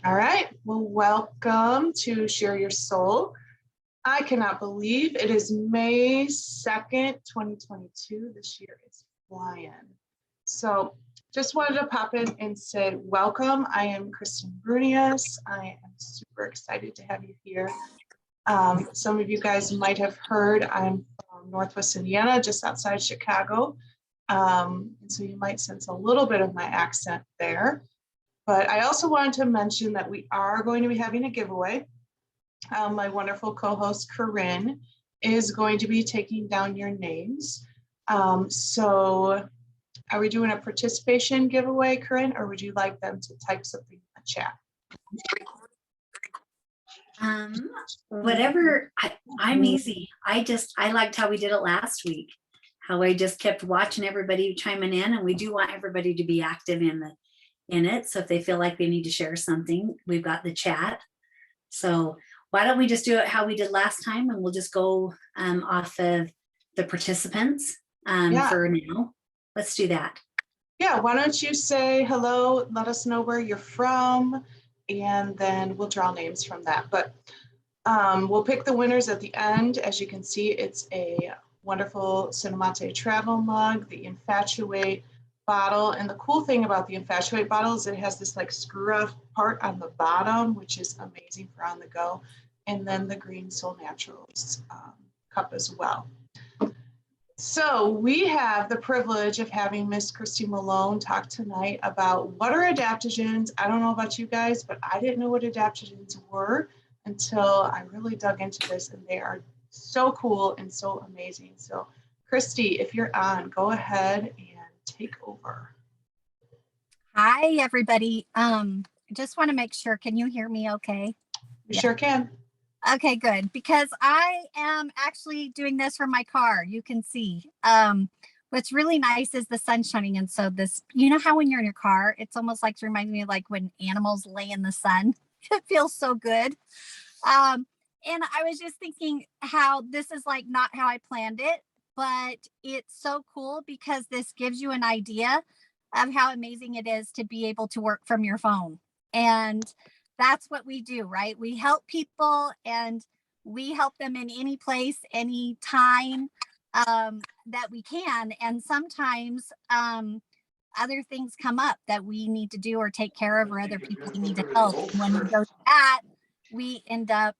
All right. Well, welcome to Share Your Soul. I cannot believe it is May 2nd, 2022. This year is flying. So just wanted to pop in and say welcome. I am Kristen Brunius. I am super excited to have you here. Some of you guys might have heard I'm from Northwest Indiana, just outside Chicago. And so you might sense a little bit of my accent there. But I also wanted to mention that we are going to be having a giveaway. My wonderful co-host Corinne is going to be taking down your names. So are we doing a participation giveaway, Corinne, or would you like them to type something in the chat? Whatever. I'm easy. I liked how we did it last week, how I just kept watching everybody chiming in, and we do want everybody to be active in it. So if they feel like they need to share something, we've got the chat. So why don't we just do it how we did last time, and we'll just go off of the participants for now. Let's do that. Yeah, why don't you say hello, let us know where you're from, and then we'll draw names from that. But we'll pick the winners at the end. As you can see, it's a wonderful Cinemate travel mug, the Infatuate bottle. And the cool thing about the Infatuate bottle is it has this like screw up part on the bottom, which is amazing for on the go. And then the green Solle Naturals cup as well. So we have the privilege of having Miss Christy Malone talk tonight about what are adaptogens. I don't know about you guys, but I didn't know what adaptogens were until I really dug into this, and they are so cool and so amazing. So Christy, if you're on, go ahead and take over. Hi, everybody. Just want to make sure, can you hear me okay? You sure can. Okay, good. Because I am actually doing this from my car. You can see. What's really nice is the sun shining. And so this, you know how when you're in your car, it's almost like, it reminds me of like when animals lay in the sun. It feels so good. And I was just thinking how this is like not how I planned it, but it's so cool because this gives you an idea of how amazing it is to be able to work from your phone. And that's what we do, right? We help people, and we help them in any place, any time that we can. And sometimes other things come up that we need to do or take care of, or other people we need to help. When we go to that, we end up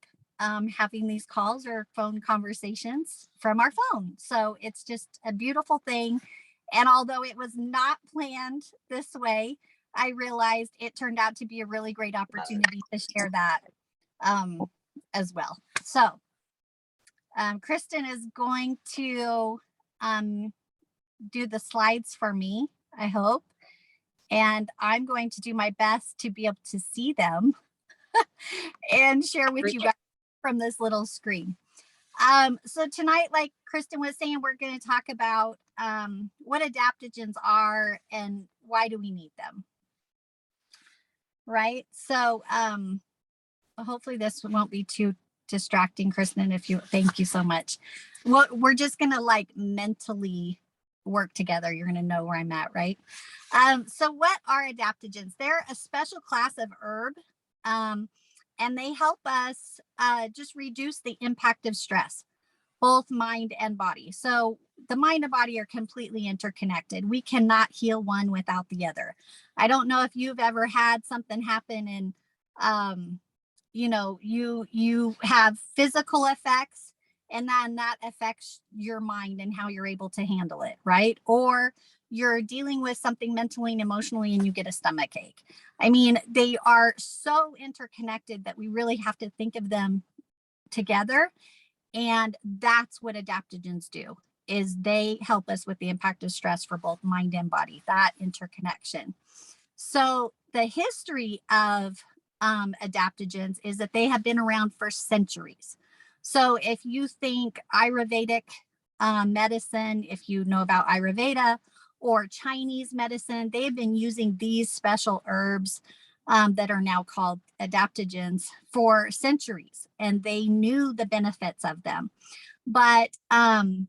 having these calls or phone conversations from our phone. So it's just a beautiful thing. And although it was not planned this way, I realized it turned out to be a really great opportunity to share that as well. So Kristen is going to do the slides for me, I hope. And I'm going to do my best to be able to see them and share with you guys from this little screen. So tonight, like Kristen was saying, we're going to talk about what adaptogens are and why do we need them. Right. So hopefully this won't be too distracting, Kristen. Thank you so much. Well, we're just going to like mentally work together. You're going to know where I'm at, right? So what are adaptogens? They're a special class of herb, and they help us just reduce the impact of stress, both mind and body. So the mind and body are completely interconnected. We cannot heal one without the other. I don't know if you've ever had something happen and, you know, you have physical effects, and then that affects your mind and how you're able to handle it, right? Or you're dealing with something mentally and emotionally and you get a stomach ache. I mean, they are so interconnected that we really have to think of them together. And that's what adaptogens do, is they help us with the impact of stress for both mind and body, that interconnection. So the history of adaptogens is that they have been around for centuries. So if you think Ayurvedic medicine, if you know about Ayurveda, or Chinese medicine, they've been using these special herbs that are now called adaptogens for centuries, and they knew the benefits of them. But actually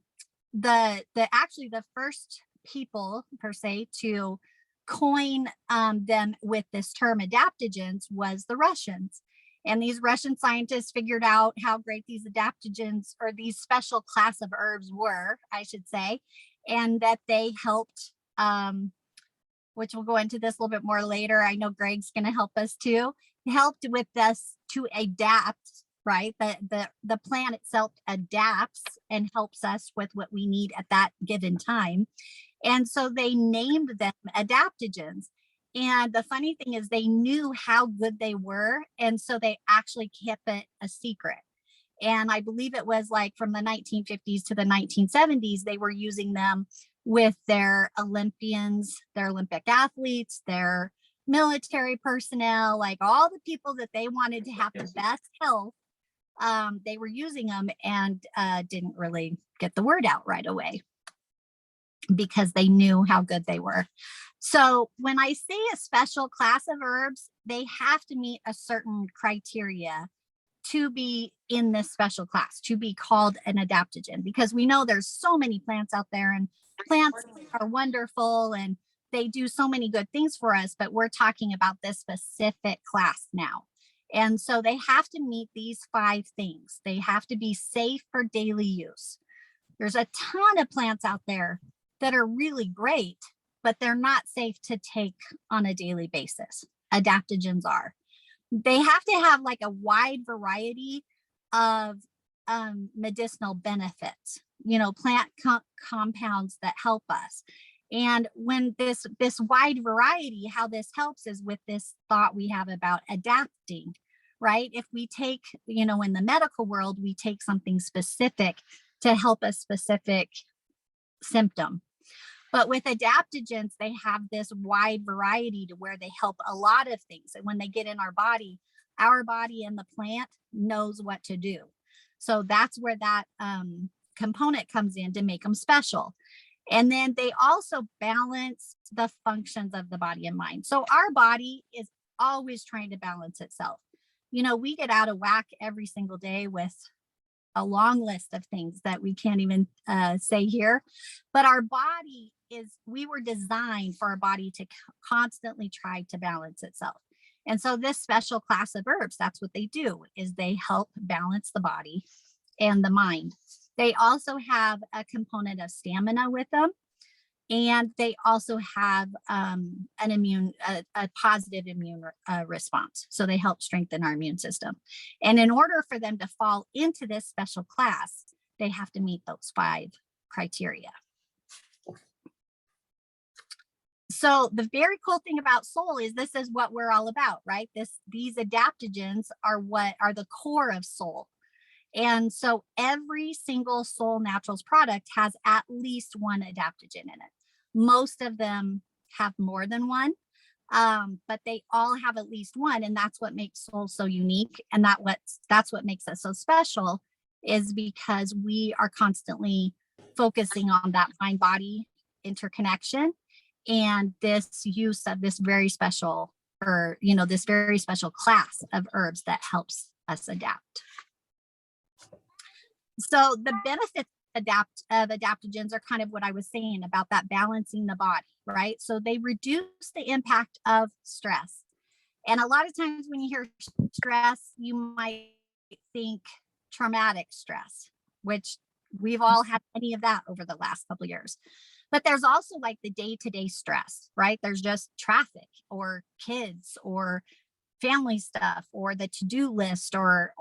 the first people per se to coin them with this term adaptogens was the Russians. And these Russian scientists figured out how great these adaptogens, or these special class of herbs were, I should say, and that they helped, which we'll go into this a little bit more later. I know Greg's going to help us too, helped with us to adapt, right? The plant itself adapts and helps us with what we need at that given time. And so they named them adaptogens. And the funny thing is they knew how good they were. And so they actually kept it a secret. And I believe it was like from the 1950s to the 1970s, they were using them with their Olympians, their Olympic athletes, their military personnel, like all the people that they wanted to have the best health. They were using them and didn't really get the word out right away because they knew how good they were. So when I say a special class of herbs, they have to meet a certain criteria to be in this special class, to be called an adaptogen, because we know there's so many plants out there, and plants are wonderful and they do so many good things for us, but we're talking about this specific class now. And so they have to meet these 5 things. They have to be safe for daily use. There's a ton of plants out there that are really great, but they're not safe to take on a daily basis. Adaptogens are. They have to have like a wide variety of medicinal benefits, plant compounds that help us. And when this wide variety, how this helps is with this thought we have about adapting, right? If we take, in the medical world, we take something specific to help a specific symptom. But with adaptogens, they have this wide variety to where they help a lot of things. And when they get in our body and the plant knows what to do. So that's where that component comes in to make them special. And then they also balance the functions of the body and mind. So our body is always trying to balance itself. We get out of whack every single day with a long list of things that we can't even say here. But our body we were designed for our body to constantly try to balance itself. And so this special class of herbs, that's what they do, is they help balance the body and the mind. They also have a component of stamina with them. And they also have a positive immune response. So they help strengthen our immune system. And in order for them to fall into this special class, they have to meet those 5 criteria. So the very cool thing about Solle is this is what we're all about, right? These adaptogens are what are the core of Solle. And so every single Solle Naturals product has at least one adaptogen in it. Most of them have more than one, but they all have at least one. And that's what makes Solle so unique. And that's what makes us so special, is because we are constantly focusing on that mind-body interconnection and this use of this very special, this very special class of herbs that helps us adapt. So the benefits of adaptogens are kind of what I was saying about that balancing the body, right? So they reduce the impact of stress. And a lot of times when you hear stress, you might think traumatic stress, which we've all had any of that over the last couple of years. But there's also like the day-to-day stress, right? There's just traffic or kids or family stuff or the to-do list or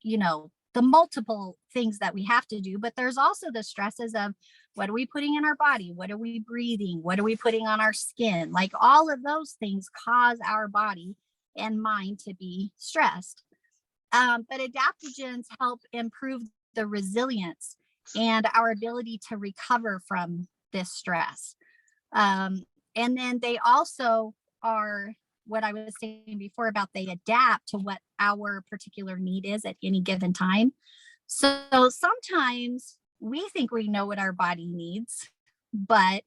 the multiple things that we have to do. But there's also the stresses of what are we putting in our body? What are we breathing? What are we putting on our skin? Like all of those things cause our body and mind to be stressed. But adaptogens help improve the resilience and our ability to recover from this stress. And then they also are what I was saying before about they adapt to what our particular need is at any given time. So sometimes we think we know what our body needs, but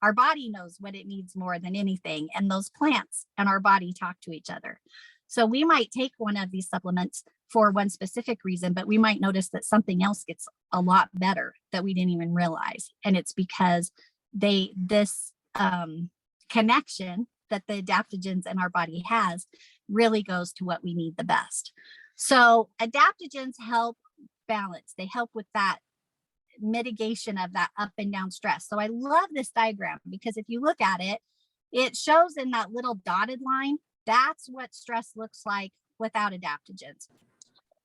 our body knows what it needs more than anything. And those plants and our body talk to each other. So we might take one of these supplements for one specific reason, but we might notice that something else gets a lot better that we didn't even realize. And it's because this connection that the adaptogens in our body has really goes to what we need the best. So adaptogens help balance. They help with that mitigation of that up and down stress. So I love this diagram because if you look at it, it shows in that little dotted line, that's what stress looks like without adaptogens.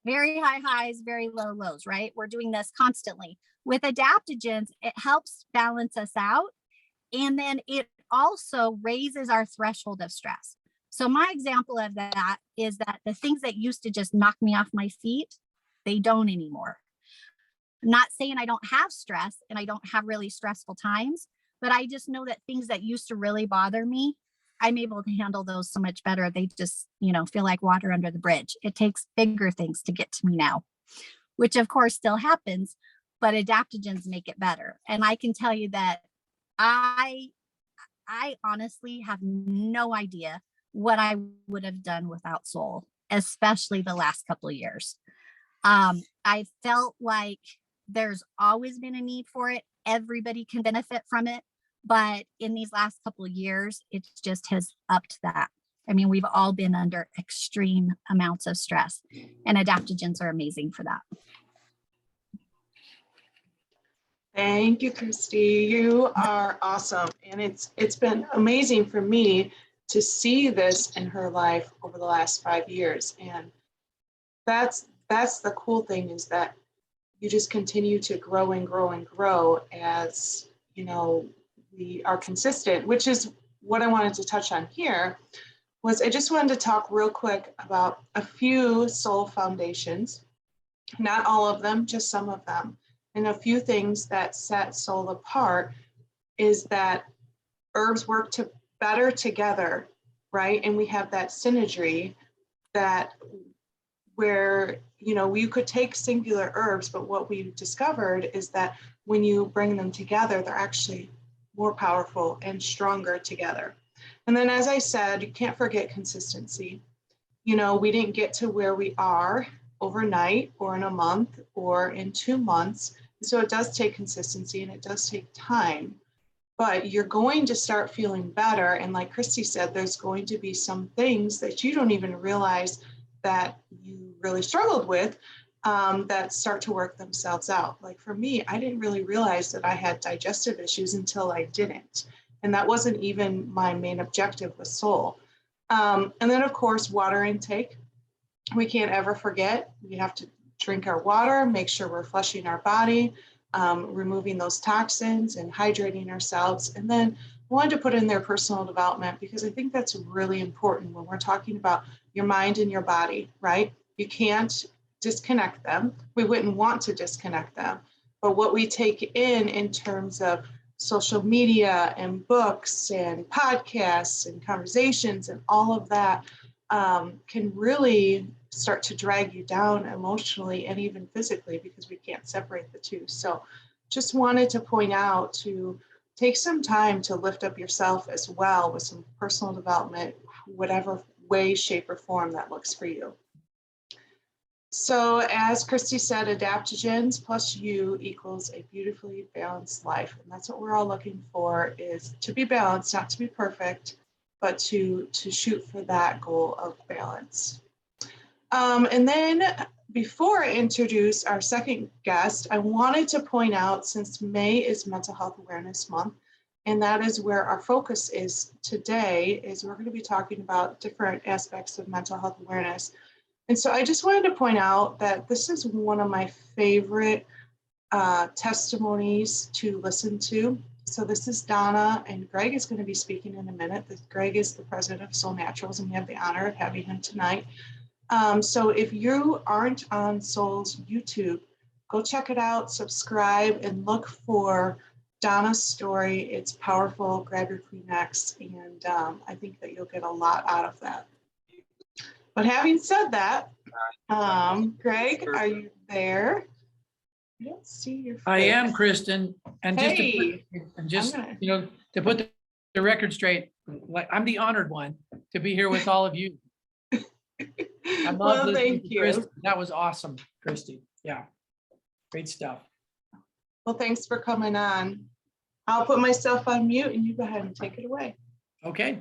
Very high highs, very low lows, right? We're doing this constantly. With adaptogens, it helps balance us out. And then it also raises our threshold of stress. So my example of that is that the things that used to just knock me off my feet, they don't anymore. I'm not saying I don't have stress and I don't have really stressful times, but I just know that things that used to really bother me, I'm able to handle those so much better. They just, feel like water under the bridge. It takes bigger things to get to me now, which of course still happens, but adaptogens make it better. And I can tell you that I honestly have no idea what I would have done without Solle, especially the last couple of years. I felt like there's always been a need for it. Everybody can benefit from it. But in these last couple of years, it just has upped that. I mean, we've all been under extreme amounts of stress, and adaptogens are amazing for that. Thank you, Christy. You are awesome. And it's been amazing for me to see this in her life over the last 5 years. And that's the cool thing, is that you just continue to grow and grow and grow as, we are consistent, which is what I wanted to touch on here. Was I just wanted to talk real quick about a few Solle foundations, not all of them, just some of them. And a few things that set Solle apart is that herbs work better together, right? And we have that synergy that where, you could take singular herbs, but what we've discovered is that when you bring them together, they're actually more powerful and stronger together. And then, as I said, you can't forget consistency. We didn't get to where we are overnight or in a month or in 2 months. So it does take consistency and it does take time, but you're going to start feeling better. And like Christy said, there's going to be some things that you don't even realize that you really struggled with that start to work themselves out. Like for me, I didn't really realize that I had digestive issues until I didn't. And that wasn't even my main objective with Solle. And then of course, water intake. We can't ever forget, we have to drink our water, make sure we're flushing our body, removing those toxins and hydrating ourselves. And then I wanted to put in there personal development, because I think that's really important when we're talking about your mind and your body, right? You can't disconnect them. We wouldn't want to disconnect them. But what we take in terms of social media and books and podcasts and conversations and all of that can really start to drag you down emotionally and even physically, because we can't separate the two. So just wanted to point out to take some time to lift up yourself as well with some personal development, whatever way, shape, or form that looks for you. So as Christy said, adaptogens plus you equals a beautifully balanced life. And that's what we're all looking for, is to be balanced, not to be perfect, but to shoot for that goal of balance. And then before I introduce our second guest, I wanted to point out, since May is Mental Health Awareness Month, and that is where our focus is today, is we're going to be talking about different aspects of mental health awareness. And so I just wanted to point out that this is one of my favorite testimonies to listen to. So this is Donna, and Greg is going to be speaking in a minute. Greg is the president of Solle Naturals, and we have the honor of having him tonight. So if you aren't on Solle's YouTube, go check it out, subscribe, and look for Donna's story. It's powerful. Grab your Kleenex, and I think that you'll get a lot out of that. But having said that, Greg, are you there? I don't see your face. I am, Kristen. And Hey, to put the record straight, like I'm the honored one to be here with all of you. I love well, listening thank to you. Kristen. That was awesome, Christy. Yeah, great stuff. Well, thanks for coming on. I'll put myself on mute and you go ahead and take it away. Okay.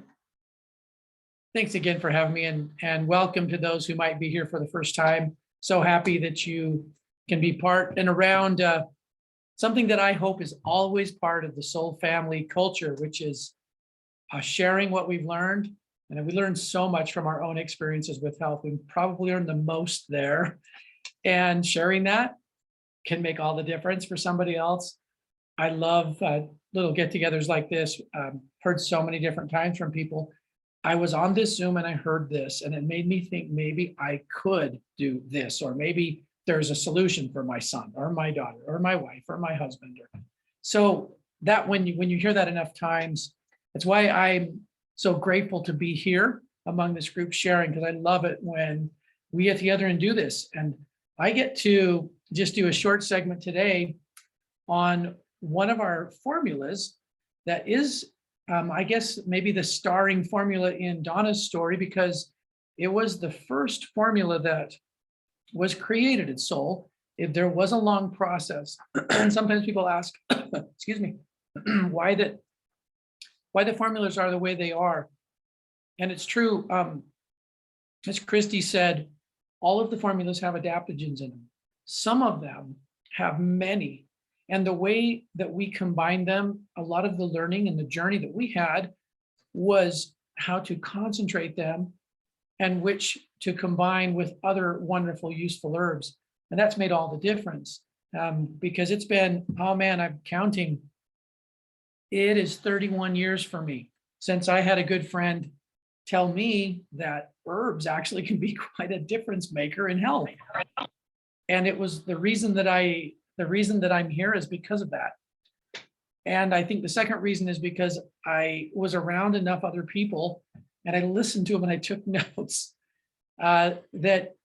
Thanks again for having me, and welcome to those who might be here for the first time. So happy that you can be part and around something that I hope is always part of the Soul family culture, which is sharing what we've learned. And we learned so much from our own experiences with health. We probably learned the most there. And sharing that can make all the difference for somebody else. I love little get-togethers like this. Heard so many different times from people. I was on this Zoom and I heard this, and it made me think maybe I could do this, or maybe there's a solution for my son or my daughter or my wife or my husband. So that when you hear that enough times, that's why I'm so grateful to be here among this group sharing, because I love it when we get together and do this. And I get to just do a short segment today on one of our formulas that is, I guess, maybe the starring formula in Donna's story, because it was the first formula that was created at Soul. If there was a long process, and sometimes people ask, excuse me, why the formulas are the way they are. And it's true, as Christy said, all of the formulas have adaptogens in them. Some of them have many. And the way that we combine them, a lot of the learning and the journey that we had was how to concentrate them and which to combine with other wonderful, useful herbs. And that's made all the difference, because it's been, oh man, I'm counting. It is 31 years for me since I had a good friend tell me that herbs actually can be quite a difference maker in health. And it was the reason that I'm here is because of that. And I think the second reason is because I was around enough other people and I listened to them and I took notes that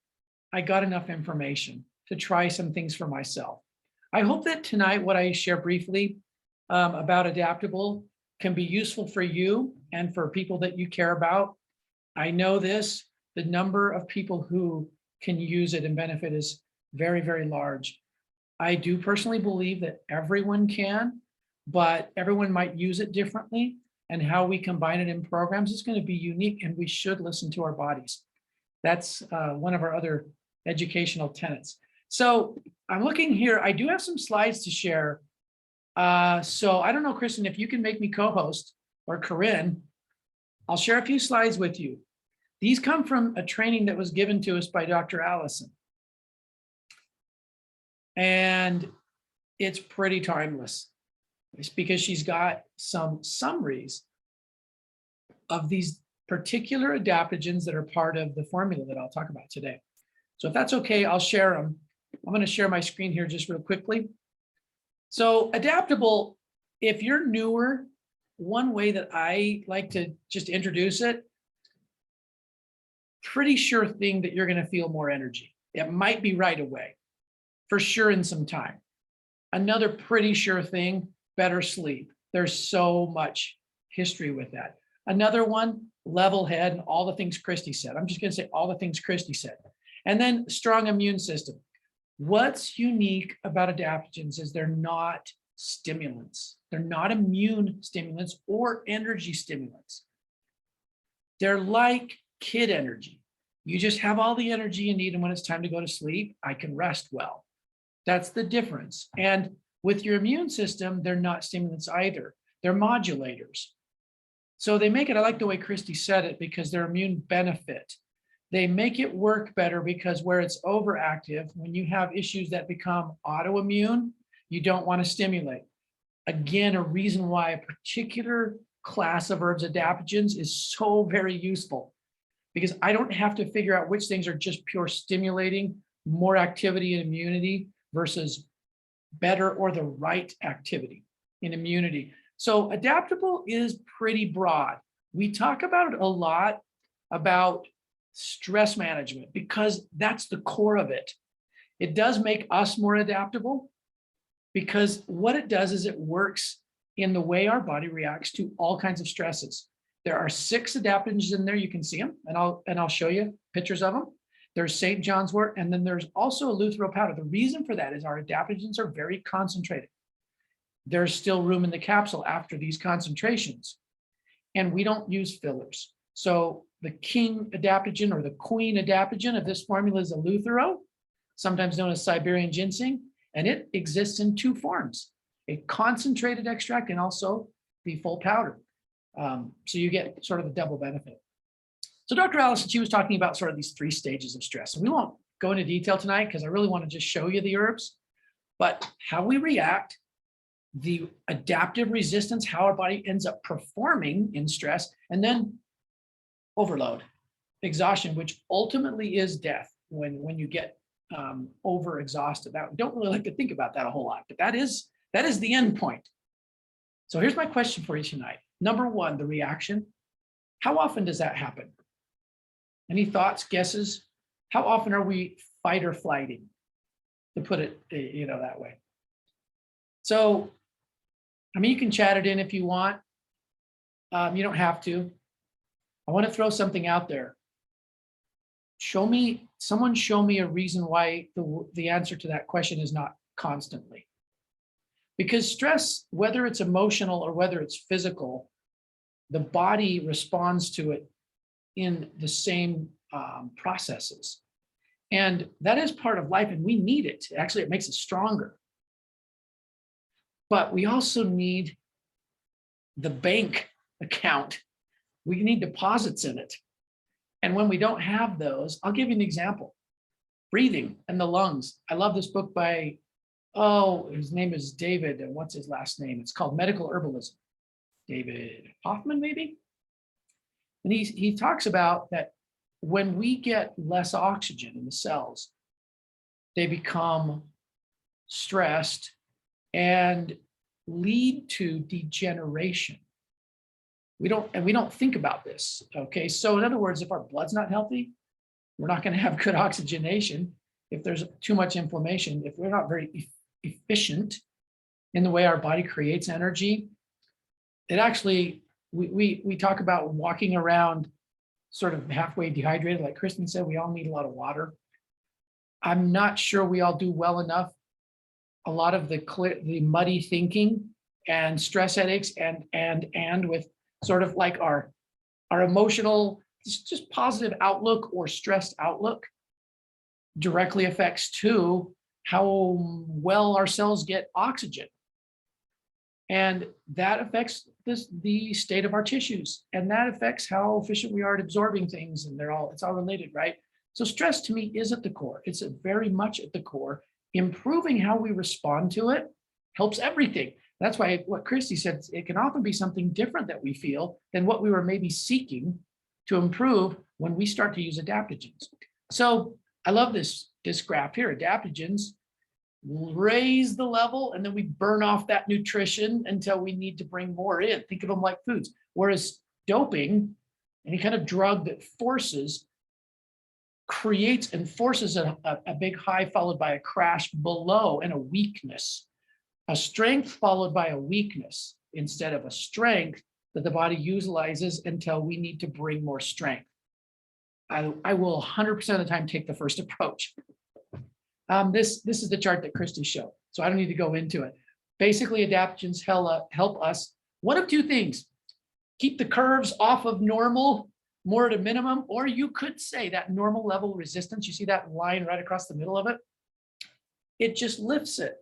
I got enough information to try some things for myself. I hope that tonight what I share briefly about Adaptable can be useful for you and for people that you care about. I know the number of people who can use it and benefit is very, very large. I do personally believe that everyone can, but everyone might use it differently, and how we combine it in programs is going to be unique, and we should listen to our bodies. That's one of our other educational tenets. So I'm looking here. I do have some slides to share. So I don't know, Kristen, if you can make me co-host, or Corinne, I'll share a few slides with you. These come from a training that was given to us by Dr. Allison. And it's pretty timeless. It's because she's got some summaries of these particular adaptogens that are part of the formula that I'll talk about today. So if that's okay, I'll share them. I'm going to share my screen here just real quickly. So Adaptable, if you're newer, one way that I like to just introduce it, pretty sure thing that you're going to feel more energy. It might be right away, for sure in some time. Another pretty sure thing, better sleep. There's so much history with that. Another one, level head and all the things Christy said. I'm just going to say all the things Christy said. And then strong immune system. What's unique about adaptogens is they're not stimulants. They're not immune stimulants or energy stimulants. They're like kid energy. You just have all the energy you need, and when it's time to go to sleep, I can rest well. That's the difference. And with your immune system, they're not stimulants either. They're modulators. So they make it, I like the way Christy said it, because they're immune benefit. They make it work better because where it's overactive, when you have issues that become autoimmune, you don't want to stimulate. Again, a reason why a particular class of herbs, adaptogens, is so very useful, because I don't have to figure out which things are just pure stimulating, more activity and immunity versus better or the right activity in immunity. So Adaptable is pretty broad. We talk about it a lot about stress management because that's the core of it. It does make us more adaptable because what it does is it works in the way our body reacts to all kinds of stresses. There are 6 adaptogens in there. You can see them, and I'll show you pictures of them. There's St. John's wort, and then there's also eleuthero powder. The reason for that is our adaptogens are very concentrated. there's still room in the capsule after these concentrations. And we don't use fillers. So the king adaptogen or the queen adaptogen of this formula is eleuthero, sometimes known as Siberian ginseng, and it exists in two forms, a concentrated extract and also the full powder. So you get sort of the double benefit. So Dr. Allison, she was talking about sort of these 3 stages of stress. And we won't go into detail tonight because I really want to just show you the herbs, but how we react, the adaptive resistance, how our body ends up performing in stress, and then overload, exhaustion, which ultimately is death when you get over exhausted. Now, we don't really like to think about that a whole lot, but that is the end point. So here's my question for you tonight. Number 1, the reaction. How often does that happen? Any thoughts, guesses? How often are we fight or flighting, to put it, that way? So, I mean, you can chat it in if you want. You don't have to. I want to throw something out there. Someone show me a reason why the answer to that question is not constantly. Because stress, whether it's emotional or whether it's physical, the body responds to it in the same processes. And that is part of life, and we need it. Actually, it makes us stronger. But we also need the bank account. We need deposits in it. And when we don't have those, I'll give you an example. Breathing and the lungs. I love this book by, his name is David, and what's his last name? It's called Medical Herbalism. David Hoffman, maybe? And he talks about that when we get less oxygen in the cells, they become stressed and lead to degeneration. We don't think about this, okay? So in other words, if our blood's not healthy, we're not going to have good oxygenation. If there's too much inflammation, if we're not very efficient in the way our body creates energy, it actually, we talk about walking around sort of halfway dehydrated, like Kristen said, we all need a lot of water. I'm not sure we all do well enough. A lot of the muddy thinking and stress headaches and with sort of like our emotional, just positive outlook or stressed outlook directly affects too how well our cells get oxygen. And that affects the state of our tissues, and that affects how efficient we are at absorbing things, and it's all related, right? So stress to me is at the core. It's very much at the core. Improving how we respond to it helps everything. That's why what Christy said, it can often be something different that we feel than what we were maybe seeking to improve when we start to use adaptogens. So I love this graph here. Adaptogens raise the level, and then we burn off that nutrition until we need to bring more in. Think of them like foods. Whereas doping, any kind of drug that creates and forces a big high followed by a crash below and a weakness. A strength followed by a weakness instead of a strength that the body utilizes until we need to bring more strength. I will 100% of the time take the first approach. This is the chart that Christy showed, so I don't need to go into it. Basically, adaptogens help us, one of two things: keep the curves off of normal, more at a minimum, or you could say that normal level resistance, you see that line right across the middle of it? It just lifts it.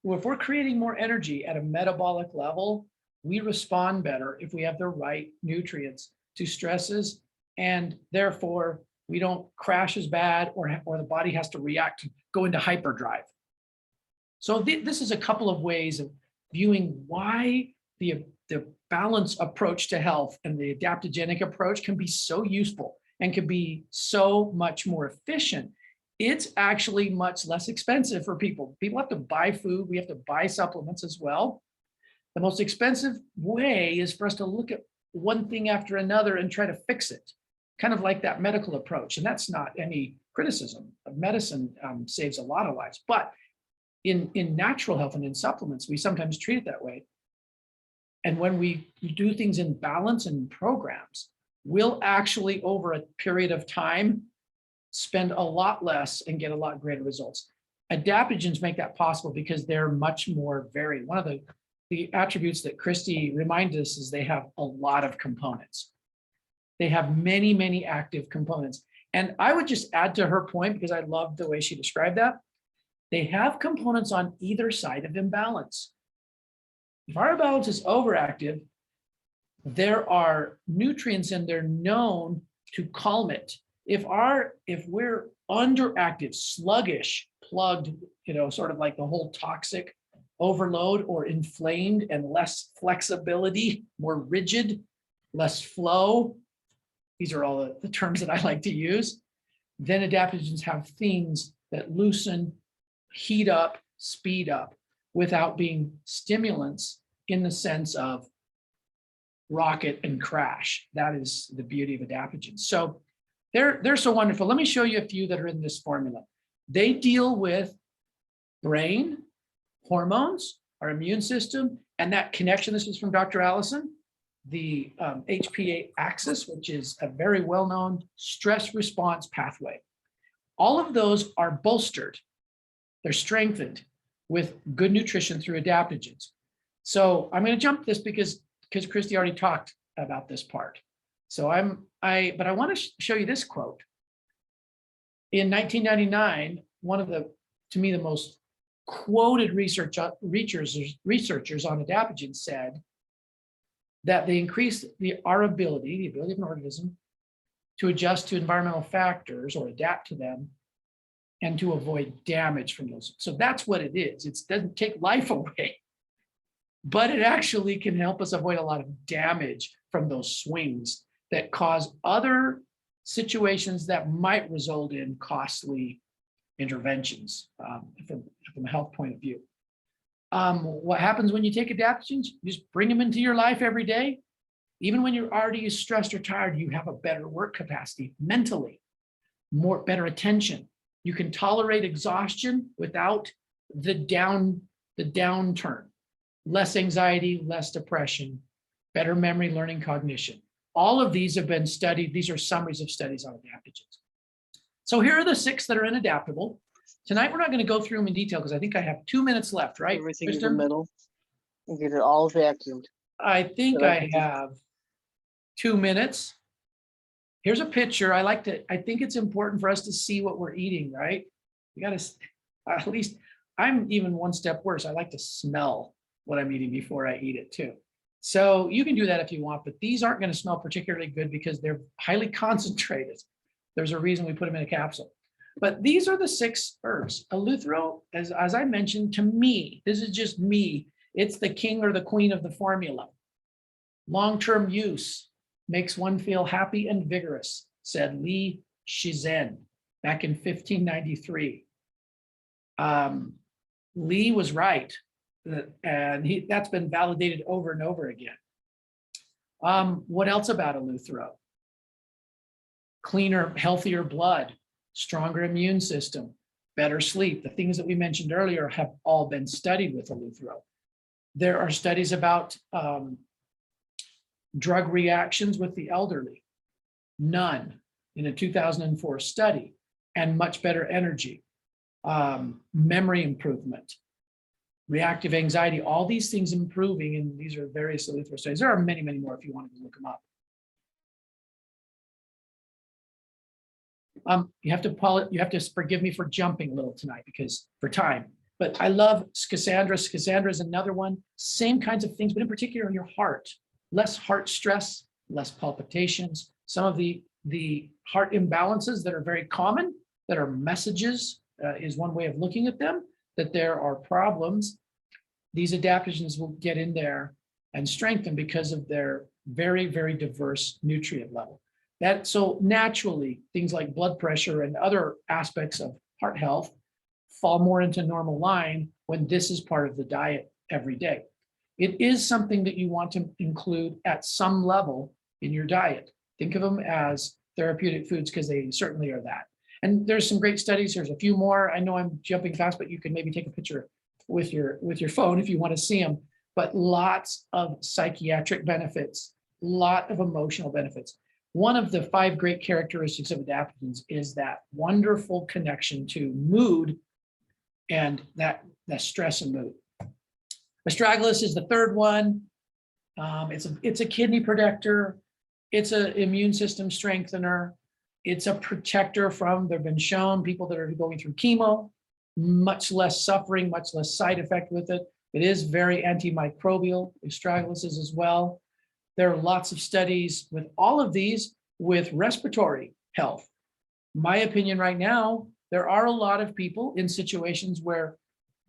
If we're creating more energy at a metabolic level, we respond better if we have the right nutrients to stresses, and therefore we don't crash as bad or the body has to react, go into hyperdrive. So this is a couple of ways of viewing why the balanced approach to health and the adaptogenic approach can be so useful and can be so much more efficient. It's actually much less expensive for people. People have to buy food. We have to buy supplements as well. The most expensive way is for us to look at one thing after another and try to fix it. Kind of like that medical approach. And that's not any criticism of medicine, saves a lot of lives. But in natural health and in supplements, we sometimes treat it that way. And when we do things in balance and programs, we'll actually, over a period of time, spend a lot less and get a lot greater results. Adaptogens make that possible because they're much more varied. One of the the attributes that Christy reminded us is they have a lot of components. They have many, many active components. And I would just add to her point, because I love the way she described that. They have components on either side of imbalance. If our imbalance is overactive, there are nutrients in there known to calm it. If we're underactive, sluggish, plugged, sort of like the whole toxic overload, or inflamed and less flexibility, more rigid, less flow. These are all the terms that I like to use. Then adaptogens have things that loosen, heat up, speed up without being stimulants in the sense of rocket and crash. That is the beauty of adaptogens. So they're so wonderful. Let me show you a few that are in this formula. They deal with brain, hormones, our immune system, and that connection. This is from Dr. Allison, the HPA axis, which is a very well-known stress response pathway. All of those are bolstered. They're strengthened with good nutrition through adaptogens. So I'm going to jump this because Christy already talked about this part. So but I want to show you this quote. In 1999, one of to me, the most quoted researchers on adaptogens said that they increase our ability, the ability of an organism to adjust to environmental factors or adapt to them and to avoid damage from those. So that's what it is. It doesn't take life away, but it actually can help us avoid a lot of damage from those swings that cause other situations that might result in costly interventions from a health point of view. What happens when you take adaptogens? You just bring them into your life every day. Even when you're already stressed or tired, you have a better work capacity mentally, better attention. You can tolerate exhaustion without the downturn, less anxiety, less depression, better memory, learning, cognition. All of these have been studied. These are summaries of studies on adaptogens. So here are the 6 that are inadaptable. Tonight, we're not going to go through them in detail because I think I have 2 minutes left, right? Everything in the middle and get it all vacuumed. I think I have 2 minutes. Here's a picture. I think it's important for us to see what we're eating, right? We got to, at least I'm even one step worse. I like to smell what I'm eating before I eat it too. So you can do that if you want, but these aren't going to smell particularly good because they're highly concentrated. There's a reason we put them in a capsule. But these are the 6 herbs. Eleuthero, as I mentioned, to me, this is just me, it's the king or the queen of the formula. Long-term use makes one feel happy and vigorous, said Li Shizhen back in 1593. Li was right, and that's been validated over and over again. What else about Eleuthero? Cleaner, healthier blood, stronger immune system, better sleep. The things that we mentioned earlier have all been studied with Eleuthero. There are studies about drug reactions with the elderly. None in a 2004 study, and much better energy, memory improvement, reactive anxiety, all these things improving, and these are various Eleuthero studies. There are many, many more if you wanted to look them up. You have to forgive me for jumping a little tonight because for time, but I love Schisandra. Schisandra is another one, same kinds of things, but in particular in your heart, less heart stress, less palpitations, some of the heart imbalances that are very common, that are messages, is one way of looking at them, that there are problems. These adaptogens will get in there and strengthen because of their very, very diverse nutrient level. So naturally, things like blood pressure and other aspects of heart health fall more into normal line when this is part of the diet every day. It is something that you want to include at some level in your diet. Think of them as therapeutic foods because they certainly are that. And there's some great studies. There's a few more. I know I'm jumping fast, but you can maybe take a picture with your phone if you want to see them. But lots of psychiatric benefits, lot of emotional benefits. One of the 5 great characteristics of adaptogens is that wonderful connection to mood and that stress and mood. Astragalus is the third one. It's a kidney protector. It's an immune system strengthener. It's a protector from, they've been shown, people that are going through chemo, much less suffering, much less side effect with it. It is very antimicrobial. Astragalus is as well. There are lots of studies with all of these with respiratory health. My opinion right now, there are a lot of people in situations where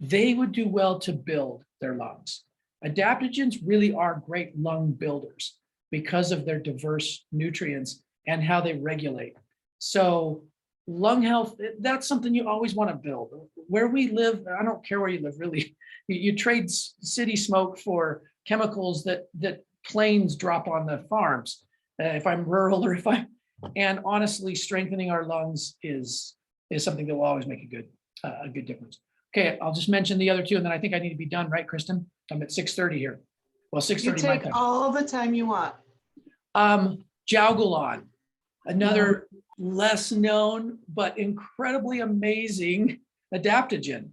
they would do well to build their lungs. Adaptogens really are great lung builders because of their diverse nutrients and how they regulate. So lung health, that's something you always want to build. Where we live, I don't care where you live, really. You trade city smoke for chemicals that planes drop on the farms. If I'm rural or and honestly, strengthening our lungs is something that will always make a good difference. Okay, I'll just mention the other two, and then I think I need to be done, right, Kristen? I'm at 6:30 here. Well, 6:30 You my take time. all the time you want. Jaugalon, another less known but incredibly amazing adaptogen.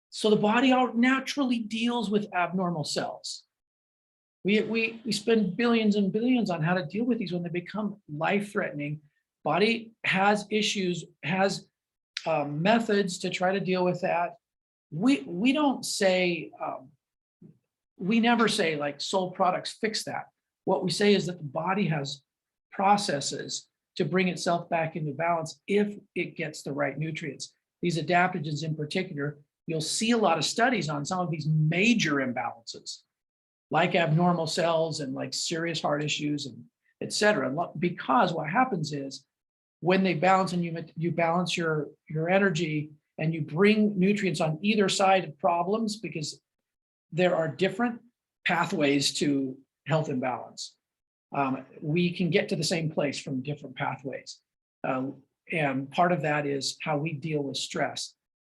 So the body naturally deals with abnormal cells. We spend billions and billions on how to deal with these when they become life-threatening. Body has issues, has methods to try to deal with that. We don't say, we never say like Solle products fix that. What we say is that the body has processes to bring itself back into balance if it gets the right nutrients. These adaptogens in particular, you'll see a lot of studies on some of these major imbalances, like abnormal cells and like serious heart issues and et cetera. Because what happens is when they balance and you balance your energy and you bring nutrients on either side of problems, because there are different pathways to health imbalance. We can get to the same place from different pathways. And part of that is how we deal with stress.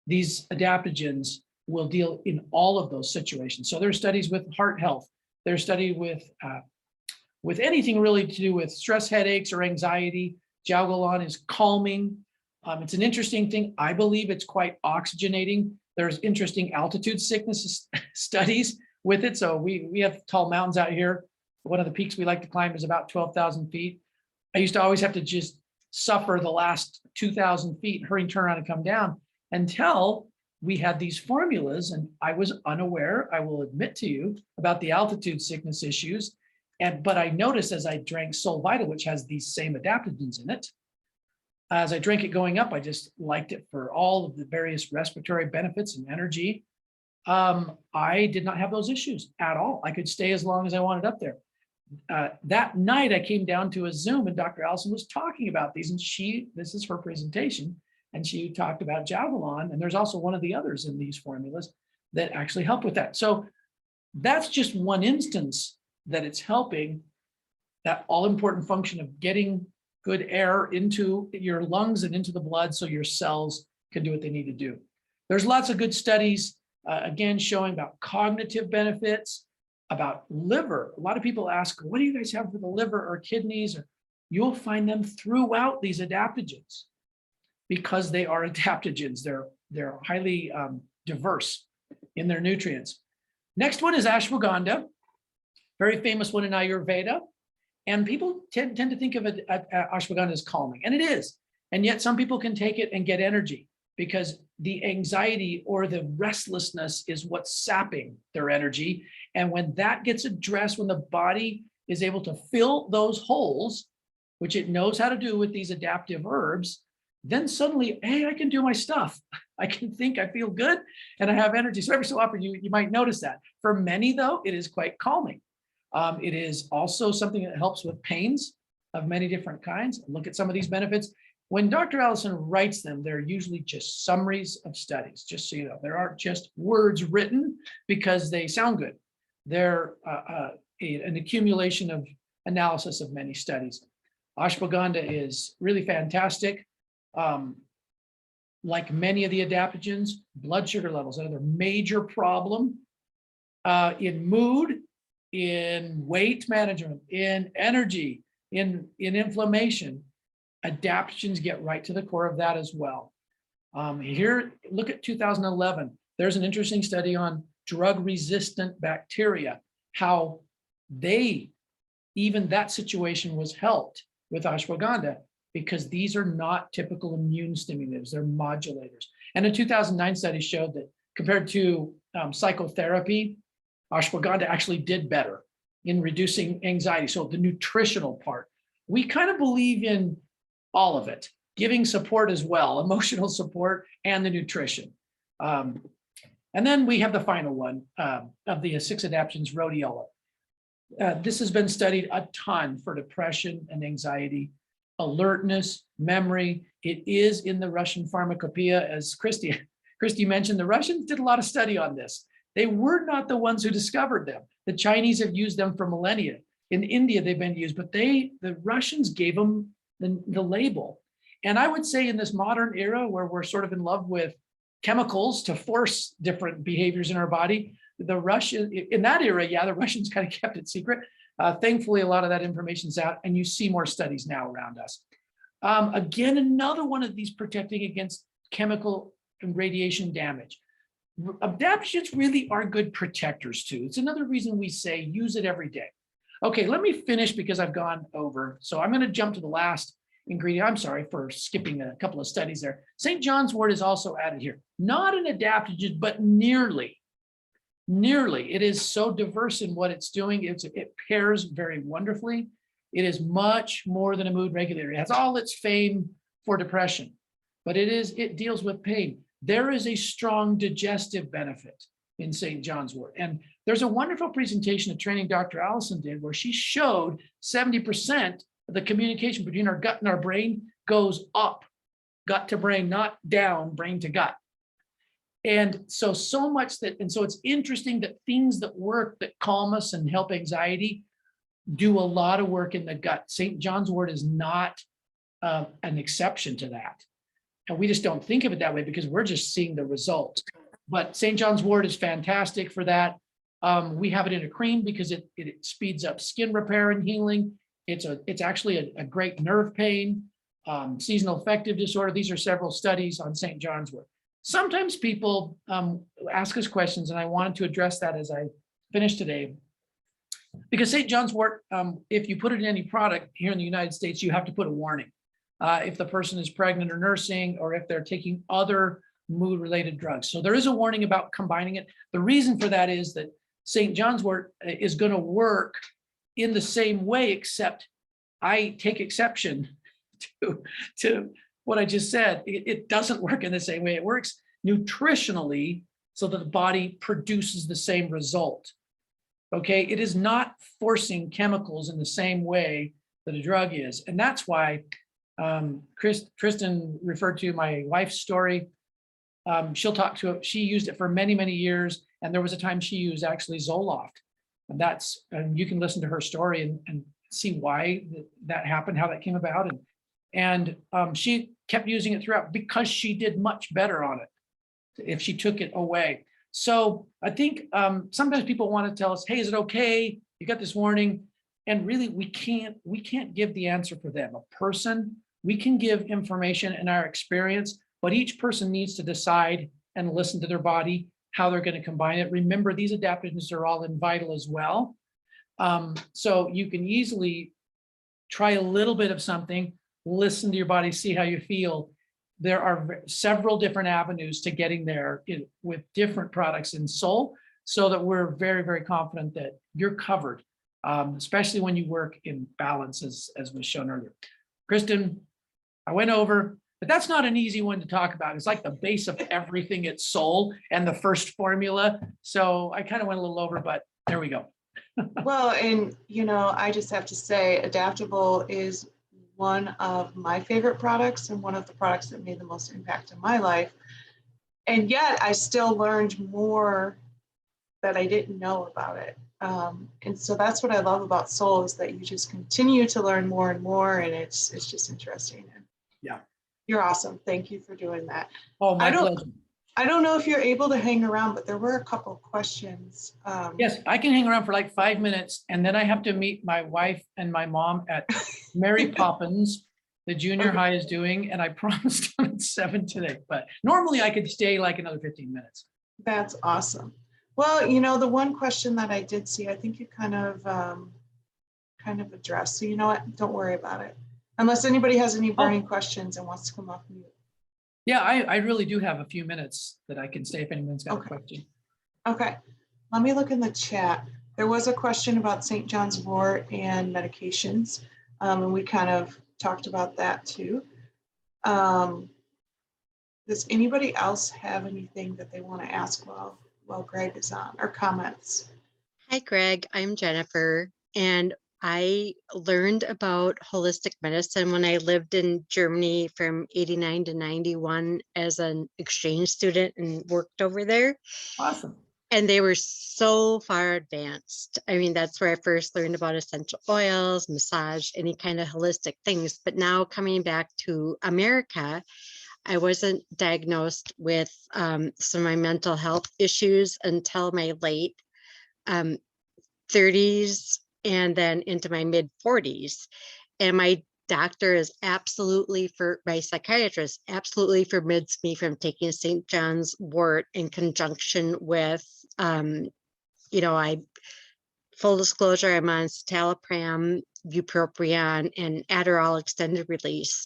These adaptogens will deal in all of those situations. So there are studies with heart health. There's study with anything really to do with stress, headaches, or anxiety. Jaugalon is calming. It's an interesting thing. I believe it's quite oxygenating. There's interesting altitude sickness studies with it. So we have tall mountains out here. One of the peaks we like to climb is about 12,000 feet. I used to always have to just suffer the last 2,000 feet, hurry, turn around and come down until we had these formulas. And I was unaware, I will admit to you, about the altitude sickness issues. But I noticed as I drank Solle Vital, which has these same adaptogens in it, as I drank it going up, I just liked it for all of the various respiratory benefits and energy. I did not have those issues at all. I could stay as long as I wanted up there. That night I came down to a Zoom and Dr. Allison was talking about these, and this is her presentation, and she talked about Jaugalon, and there's also one of the others in these formulas that actually help with that. So that's just one instance that it's helping that all important function of getting good air into your lungs and into the blood so your cells can do what they need to do. There's lots of good studies, again, showing about cognitive benefits, about liver. A lot of people ask, what do you guys have for the liver or kidneys? You'll find them throughout these adaptogens because they are adaptogens. They're highly diverse in their nutrients. Next one is ashwagandha, very famous one in Ayurveda. And people tend to think of it, ashwagandha as calming, and it is. And yet some people can take it and get energy because the anxiety or the restlessness is what's sapping their energy. And when that gets addressed, when the body is able to fill those holes, which it knows how to do with these adaptive herbs, then suddenly, hey, I can do my stuff. I can think, I feel good, and I have energy. So every so often you might notice that. For many though, it is quite calming. It is also something that helps with pains of many different kinds. Look at some of these benefits. When Dr. Allison writes them, they're usually just summaries of studies, just so you know. There aren't just words written because they sound good. They're an accumulation of analysis of many studies. Ashwagandha is really fantastic. Like many of the adaptogens, blood sugar levels, another major problem in mood, in weight management, in energy, in inflammation. Adaptogens get right to the core of that as well. Here, look at 2011. There's an interesting study on drug-resistant bacteria, how even that situation was helped with ashwagandha, because these are not typical immune stimulatives, they're modulators. And a 2009 study showed that compared to psychotherapy, ashwagandha actually did better in reducing anxiety. So the nutritional part, we kind of believe in all of it, giving support as well, emotional support and the nutrition. And then we have the final one of the 6 adaptogens, rhodiola. This has been studied a ton for depression and anxiety, alertness, memory. It is in the Russian pharmacopoeia, as Christy mentioned. The Russians did a lot of study on this. They were not the ones who discovered them. The Chinese have used them for millennia. In India, they've been used, but the Russians gave them the label. And I would say in this modern era where we're sort of in love with chemicals to force different behaviors in our body, in that era, yeah, the Russians kind of kept it secret. Thankfully, a lot of that information's out, and you see more studies now around us. Again, another one of these protecting against chemical and radiation damage. Adaptogens really are good protectors too. It's another reason we say use it every day. Okay, let me finish because I've gone over. So I'm going to jump to the last ingredient. I'm sorry for skipping a couple of studies there. St. John's wort is also added here. Not an adaptogen, but nearly. It is so diverse in what it's doing. It pairs very wonderfully. It is much more than a mood regulator. It has all its fame for depression, but it deals with pain. There is a strong digestive benefit in St. John's wort. And there's a wonderful presentation of training Dr. Allison did where she showed 70% of the communication between our gut and our brain goes up, gut to brain, not down, brain to gut. And so much that, and so it's interesting that things that work, that calm us and help anxiety, do a lot of work in the gut. St. John's wort is not an exception to that. And we just don't think of it that way because we're just seeing the results. But St. John's wort is fantastic for that. We have it in a cream because it speeds up skin repair and healing. It's actually a great nerve pain, seasonal affective disorder. These are several studies on St. John's wort. Sometimes people ask us questions, and I wanted to address that as I finish today. Because St. John's wort, if you put it in any product here in the United States, you have to put a warning. If the person is pregnant or nursing, or if they're taking other mood-related drugs. So there is a warning about combining it. The reason for that is that St. John's wort is going to work in the same way, except I take exception to what I just said. It doesn't work in the same way. It works nutritionally so that the body produces the same result. Okay, it is not forcing chemicals in the same way that a drug is. And that's why Kristen referred to my wife's story. She used it for many, many years. And there was a time she used actually Zoloft. And you can listen to her story and see why that happened, how that came about. And she kept using it throughout because she did much better on it if she took it away. So I think sometimes people want to tell us, hey, is it okay? You got this warning. And really, we can't give the answer for them. A person, we can give information in our experience, but each person needs to decide and listen to their body, how they're going to combine it. Remember, these adaptogens are all in Vital as well. So you can easily try a little bit of something, listen to your body, see how you feel. There are several different avenues to getting there with different products in Solle, so that we're very, very confident that you're covered, especially when you work in balance, as was shown earlier. Kristen, I went over, but that's not an easy one to talk about. It's like the base of everything at Solle and the first formula. So I kind of went a little over, but there we go. Well, and I just have to say, Adaptable is one of my favorite products and one of the products that made the most impact in my life. And yet I still learned more that I didn't know about it. And so that's what I love about Solle, is that you just continue to learn more and more, and it's just interesting. And yeah, you're awesome. Thank you for doing that. Oh, my pleasure. I don't know if you're able to hang around, but there were a couple of questions. Yes, I can hang around for like 5 minutes, and then I have to meet my wife and my mom at Mary Poppins, the junior high is doing, and I promised them at 7 today. But normally I could stay like another 15 minutes. That's awesome. Well, the one question that I did see, I think you kind of addressed. So you know what? Don't worry about it. Unless anybody has any burning questions and wants to come off mute. Yeah, I really do have a few minutes that I can stay if anyone's got a question. Okay, let me look in the chat. There was a question about St. John's wort and medications, and we kind of talked about that too. Does anybody else have anything that they want to ask while Greg is on, or comments? Hi, Greg. I'm Jennifer, and I learned about holistic medicine when I lived in Germany from 89 to 91 as an exchange student and worked over there. Awesome. And they were so far advanced. I mean, that's where I first learned about essential oils, massage, any kind of holistic things. But now coming back to America, I wasn't diagnosed with some of my mental health issues until my late 30s and then into my mid 40s. And my doctor is my psychiatrist absolutely forbids me from taking St. John's wort in conjunction with, full disclosure, I'm on citalopram, bupropion, and Adderall extended release.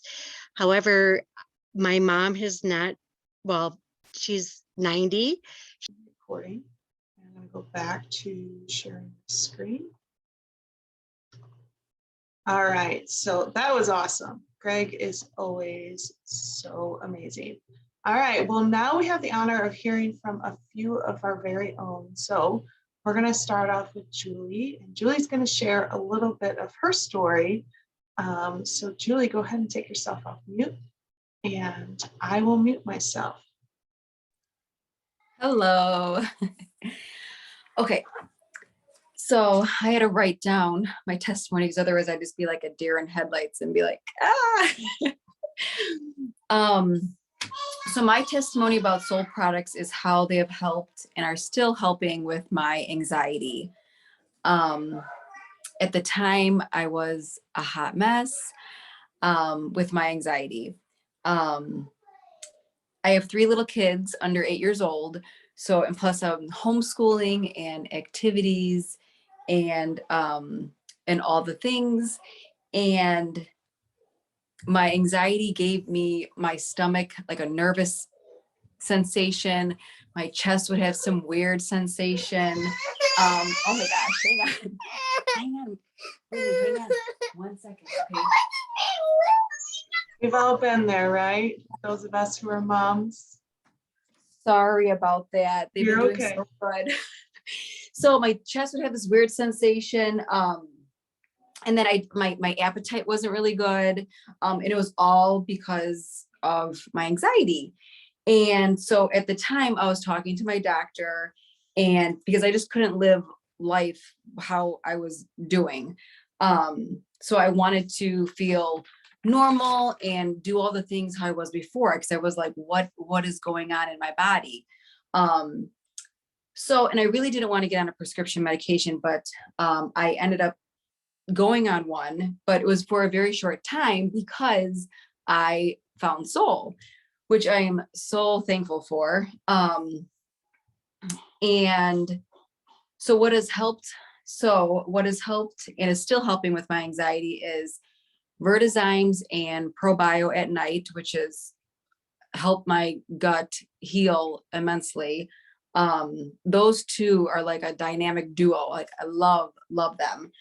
However, my mom has not, she's 90. Recording. I'm going to go back to sharing the screen. All right, so that was awesome. Greg is always so amazing. All right, well, now we have the honor of hearing from a few of our very own. So we're going to start off with Julie, and Julie's going to share a little bit of her story. So Julie, go ahead and take yourself off mute, and I will mute myself. Hello. Okay. So I had to write down my testimony because otherwise I'd just be like a deer in headlights and be like, So my testimony about Solle products is how they have helped and are still helping with my anxiety. At the time I was a hot mess with my anxiety. I have 3 little kids under 8 years old. So, and plus I'm homeschooling and activities and all the things. And my anxiety gave me my stomach, like a nervous sensation. My chest would have some weird sensation. Oh my gosh, hang on, really, hang on 1 second, okay? We've all been there, right? Those of us who are moms. Sorry about that. They've been doing so good. So my chest would have this weird sensation. And then my appetite wasn't really good. And it was all because of my anxiety. And so at the time I was talking to my doctor, and because I just couldn't live life how I was doing. So I wanted to feel normal and do all the things how I was before, because I was like, what is going on in my body? So, and I really didn't want to get on a prescription medication, but I ended up going on one, but it was for a very short time because I found Solle, which I am so thankful for. And so what has helped and is still helping with my anxiety is Vertizymes and ProBio at night, which has helped my gut heal immensely. Those two are like a dynamic duo. Like I love them.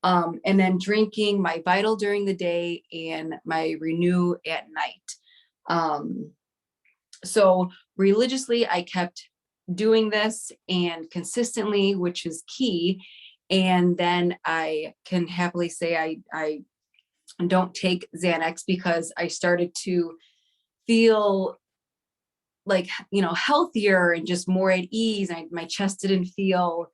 And then drinking my Vital during the day and my Renew at night. So religiously, I kept doing this and consistently, which is key. And then I can happily say I don't take Xanax because I started to feel like, healthier and just more at ease. My chest didn't feel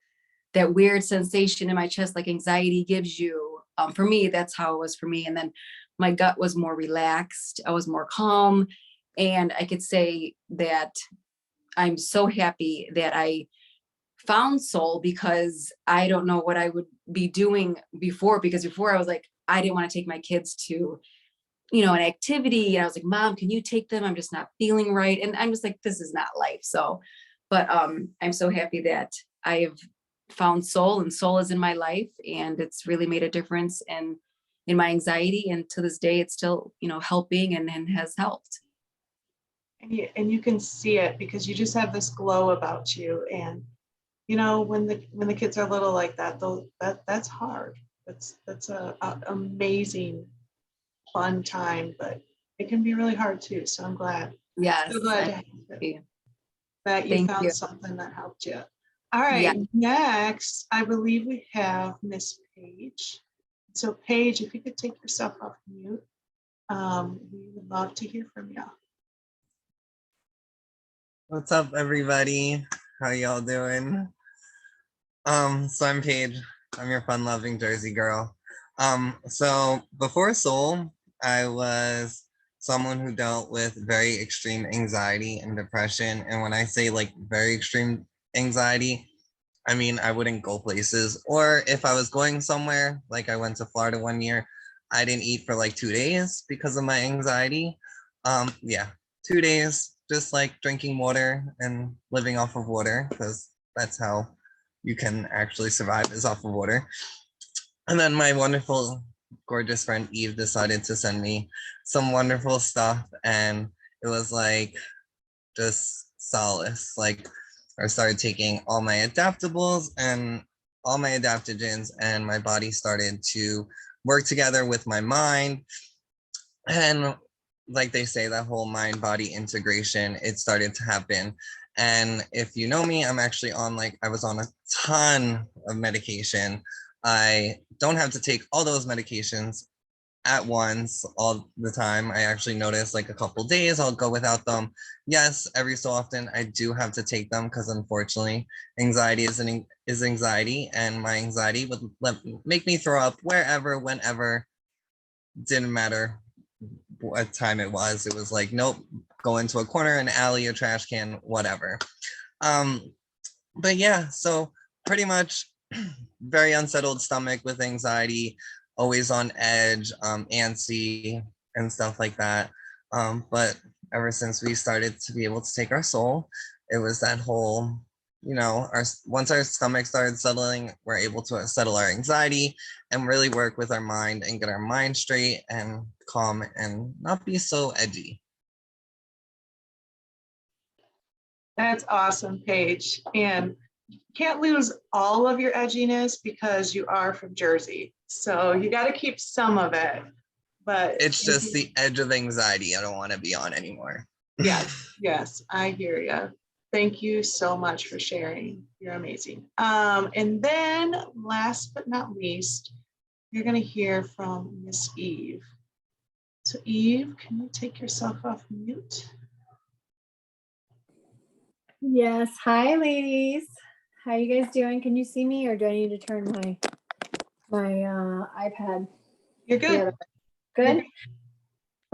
that weird sensation in my chest like anxiety gives you. For me, that's how it was for me. And then my gut was more relaxed. I was more calm. And I could say that I'm so happy that I found Solle, because I don't know what I would be doing before, because before I was like, I didn't want to take my kids to, an activity. And I was like, Mom, can you take them? I'm just not feeling right. And I'm just like, this is not life. So, but I'm so happy that I've found Soul, and Soul is in my life, and it's really made a difference in my anxiety. And to this day, it's still, helping and has helped. And you can see it because you just have this glow about you. And when the kids are little like that, that's hard. That's a amazing, fun time, but it can be really hard too. So I'm glad. Yes. So glad to have that you Thank found you. something that helped you. All right, next, I believe we have Miss Paige. So Paige, if you could take yourself off mute, we would love to hear from you. What's up, everybody? How y'all doing? So I'm Paige. I'm your fun-loving Jersey girl. So before Soul, I was someone who dealt with very extreme anxiety and depression. And when I say like very extreme anxiety, I mean I wouldn't go places, or if I was going somewhere, like I went to Florida one year, I didn't eat for like 2 days because of my anxiety. Yeah, 2 days, just like drinking water and living off of water, because that's how you can actually survive, is off of water. And then my wonderful, gorgeous friend Eve decided to send me some wonderful stuff, and it was like just solace. Like I started taking all my adaptables and all my adaptogens, and my body started to work together with my mind. And like they say, that whole mind body integration, it started to happen. And if you know me, I'm actually on I was on a ton of medication. I don't have to take all those medications at once all the time. I actually notice like a couple days I'll go without them. Yes, every so often I do have to take them, because unfortunately anxiety is anxiety, and my anxiety would make me throw up wherever, whenever. Didn't matter what time it was. It was like, nope, go into a corner, an alley, a trash can, whatever. But yeah, so pretty much very unsettled stomach with anxiety, always on edge, antsy and stuff like that. But ever since we started to be able to take our Soul, it was that whole, once our stomach started settling, we're able to settle our anxiety and really work with our mind and get our mind straight and calm and not be so edgy. That's awesome, Paige. And you can't lose all of your edginess because you are from Jersey. So you got to keep some of it. But it's just the edge of anxiety I don't want to be on anymore. Yes, I hear you. Thank you so much for sharing. You're amazing. And then last but not least, you're going to hear from Miss Eve. So Eve, can you take yourself off mute? Yes. Hi, ladies. How you guys doing? Can you see me, or do I need to turn my iPad? You're good. Good.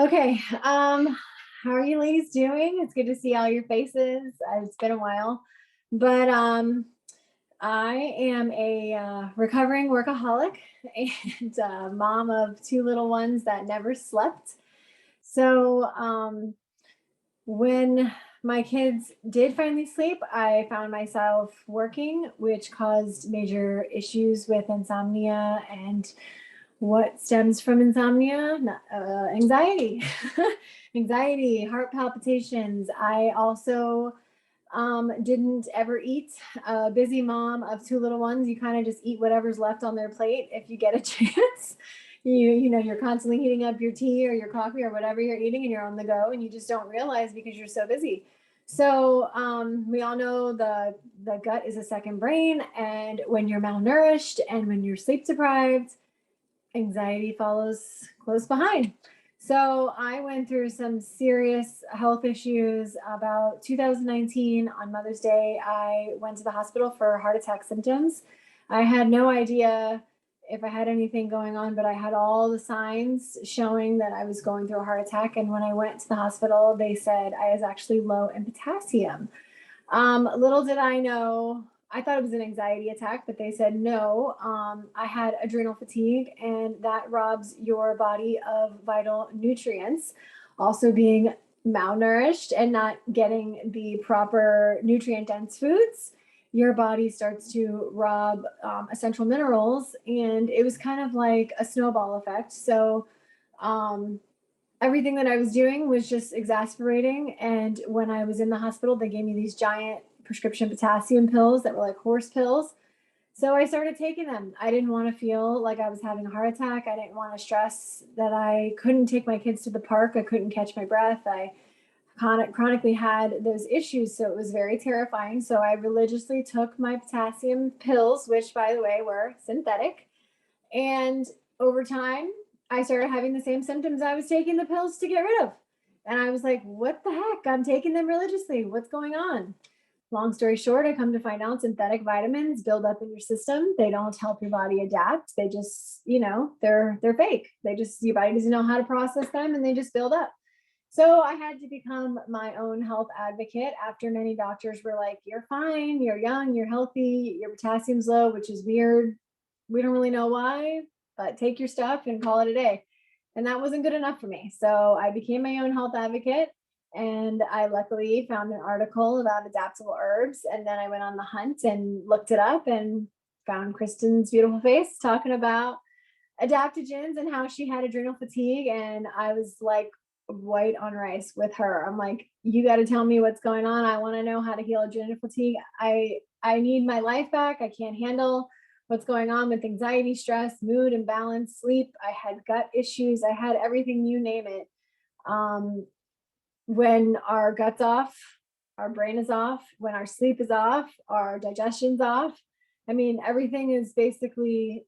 Okay. How are you ladies doing? It's good to see all your faces. It's been a while, but I am a recovering workaholic and mom of 2 little ones that never slept. So when my kids did finally sleep, I found myself working, which caused major issues with insomnia and what stems from insomnia, anxiety, anxiety, heart palpitations. I also didn't ever eat. A busy mom of 2 little ones, you kind of just eat whatever's left on their plate if you get a chance. You're constantly heating up your tea or your coffee or whatever you're eating, and you're on the go, and you just don't realize because you're so busy. So we all know the gut is a second brain, and when you're malnourished and when you're sleep deprived, anxiety follows close behind. So I went through some serious health issues about 2019. On Mother's Day, I went to the hospital for heart attack symptoms. I had no idea if I had anything going on, but I had all the signs showing that I was going through a heart attack. And when I went to the hospital, they said I was actually low in potassium. Little did I know, I thought it was an anxiety attack, but they said no. I had adrenal fatigue, and that robs your body of vital nutrients. Also, being malnourished and not getting the proper nutrient dense foods your body starts to rob essential minerals, and it was kind of like a snowball effect. So everything that I was doing was just exasperating. And when I was in the hospital, they gave me these giant prescription potassium pills that were like horse pills. So I started taking them. I didn't want to feel like I was having a heart attack. I didn't want to stress that I couldn't take my kids to the park. I couldn't catch my breath. I chronically had those issues. So it was very terrifying. So I religiously took my potassium pills, which by the way, were synthetic. And over time, I started having the same symptoms I was taking the pills to get rid of. And I was like, what the heck? I'm taking them religiously. What's going on? Long story short, I come to find out synthetic vitamins build up in your system. They don't help your body adapt. They just, they're fake. Your body doesn't know how to process them, and they just build up. So I had to become my own health advocate after many doctors were like, you're fine, you're young, you're healthy, your potassium's low, which is weird. We don't really know why, but take your stuff and call it a day. And that wasn't good enough for me. So I became my own health advocate. And I luckily found an article about adaptable herbs. And then I went on the hunt and looked it up and found Kristen's beautiful face talking about adaptogens and how she had adrenal fatigue. And I was like white on rice with her. I'm like, you got to tell me what's going on. I want to know how to heal adrenal fatigue. I need my life back. I can't handle what's going on with anxiety, stress, mood, imbalance, sleep. I had gut issues. I had everything, you name it. When our gut's off, our brain is off. When our sleep is off, our digestion's off. I mean, everything is basically,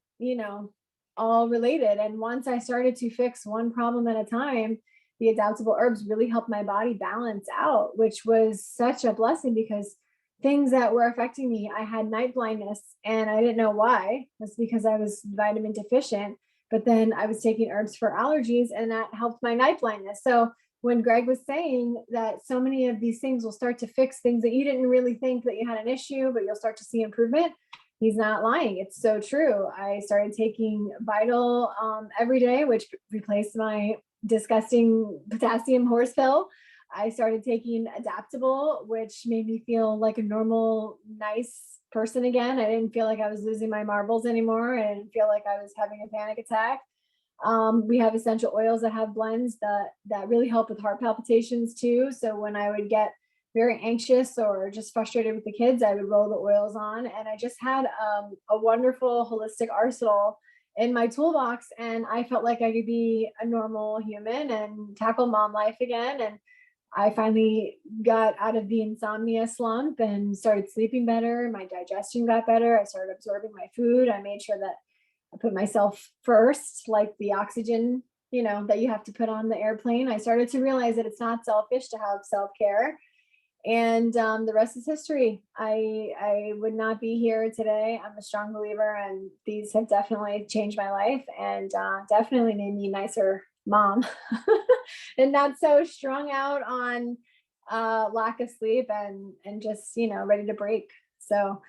all related. And once I started to fix one problem at a time, the adaptable herbs really helped my body balance out, which was such a blessing because things that were affecting me, I had night blindness and I didn't know why. That's because I was vitamin deficient, but then I was taking herbs for allergies and that helped my night blindness. So when Greg was saying that so many of these things will start to fix things that you didn't really think that you had an issue, but you'll start to see improvement, he's not lying. It's so true. I started taking Vital every day, which replaced my disgusting potassium horse pill. I started taking Adaptable, which made me feel like a normal, nice person again. I didn't feel like I was losing my marbles anymore. I didn't feel like I was having a panic attack. We have essential oils that have blends that really help with heart palpitations too. So when I would get very anxious or just frustrated with the kids, I would roll the oils on, and I just had a wonderful holistic arsenal in my toolbox, and I felt like I could be a normal human and tackle mom life again. And I finally got out of the insomnia slump and started sleeping better. My digestion got better. I started absorbing my food. I made sure that I put myself first, like the oxygen, that you have to put on the airplane. I started to realize that it's not selfish to have self-care. And the rest is history. I would not be here today. I'm a strong believer, and these have definitely changed my life and definitely made me a nicer mom and not so strung out on lack of sleep and just, ready to break. So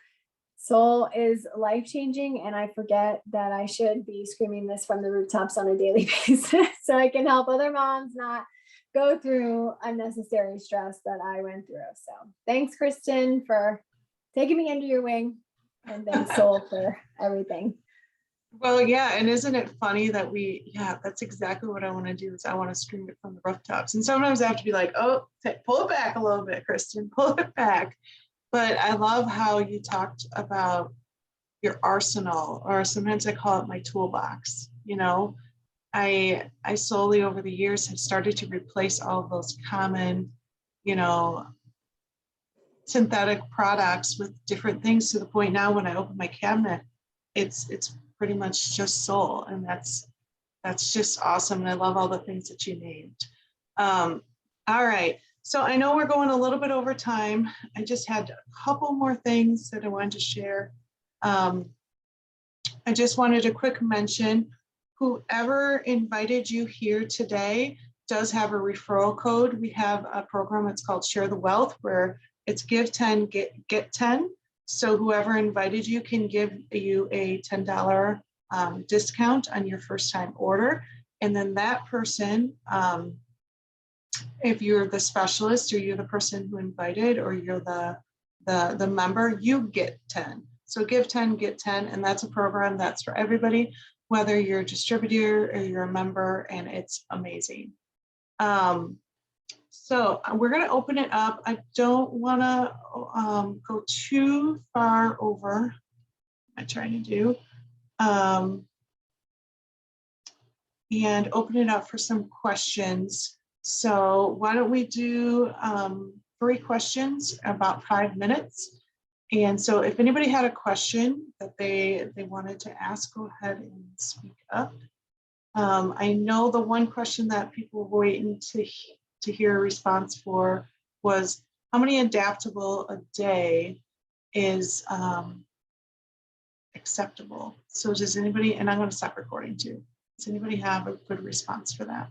Soul is life-changing, and I forget that I should be screaming this from the rooftops on a daily basis so I can help other moms not go through unnecessary stress that I went through. So thanks, Kristen, for taking me under your wing, and thanks, Soul, for everything. Well, yeah, and isn't it funny that that's exactly what I want to do, is I want to scream it from the rooftops. And sometimes I have to be like, oh, pull it back a little bit, Kristen, pull it back. But I love how you talked about your arsenal, or sometimes I call it my toolbox. I slowly over the years have started to replace all of those common, synthetic products with different things, to the point now when I open my cabinet, it's pretty much just Soul, and that's just awesome. And I love all the things that you named. All right. So I know we're going a little bit over time. I just had a couple more things that I wanted to share. I just wanted a quick mention. Whoever invited you here today does have a referral code. We have a program, it's called Share the Wealth, where it's give 10, get 10. So whoever invited you can give you a $10 discount on your first time order. And then that person, if you're the specialist, or you're the person who invited, or you're the the member, you get 10. So give 10, get 10, and that's a program that's for everybody, whether you're a distributor or you're a member, and it's amazing. So we're going to open it up. I don't want to go too far over. I'm trying to do. And open it up for some questions. So why don't we do 3 questions, about 5 minutes. And so if anybody had a question that they wanted to ask, go ahead and speak up. I know the one question that people were waiting to hear a response for was, how many adaptable a day is acceptable? So does anybody, and I'm going to stop recording too. Does anybody have a good response for that?